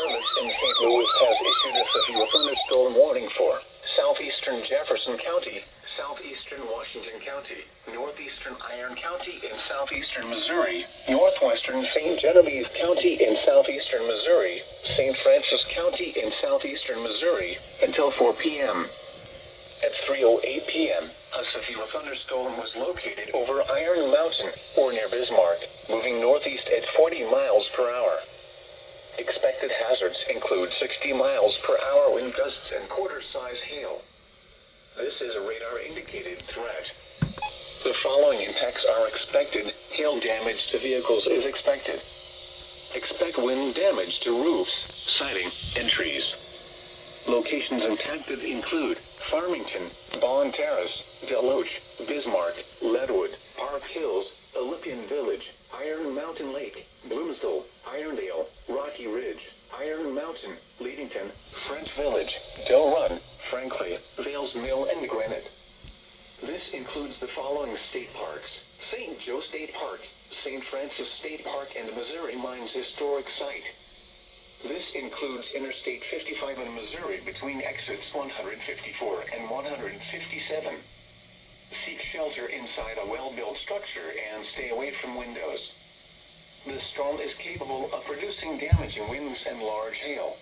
Service in St. Louis has issued a severe thunderstorm warning for southeastern Jefferson County, southeastern Washington County, northeastern Iron County in southeastern Missouri, northwestern St. Genevieve County in southeastern Missouri, St. Francis County in southeastern Missouri, until 4 p.m. At 3:08 p.m., a severe thunderstorm was located over Iron Mountain, or near Bismarck, moving northeast at 40 miles per hour. Expected hazards include 60 miles per hour wind gusts and quarter-size hail. This is a radar-indicated threat. The following impacts are expected. Hail damage to vehicles is expected. Expect wind damage to roofs, siding, and trees. Locations impacted include Farmington, Bond Terrace, Deloach, Bismarck, Leadwood, Park Hills, Olympian Village, Iron Mountain Lake, Bloomsdale, Irondale, Rocky Ridge, Iron Mountain, Leadington, French Village, Del Run, Franklin, Vales Mill, and Granite. This includes the following state parks: St. Joe State Park, St. Francis State Park, and Missouri Mines Historic Site. This includes Interstate 55 in Missouri between exits 154 and 157. Seek shelter inside a well-built structure and stay away from windows. The storm is capable of producing damaging winds and large hail.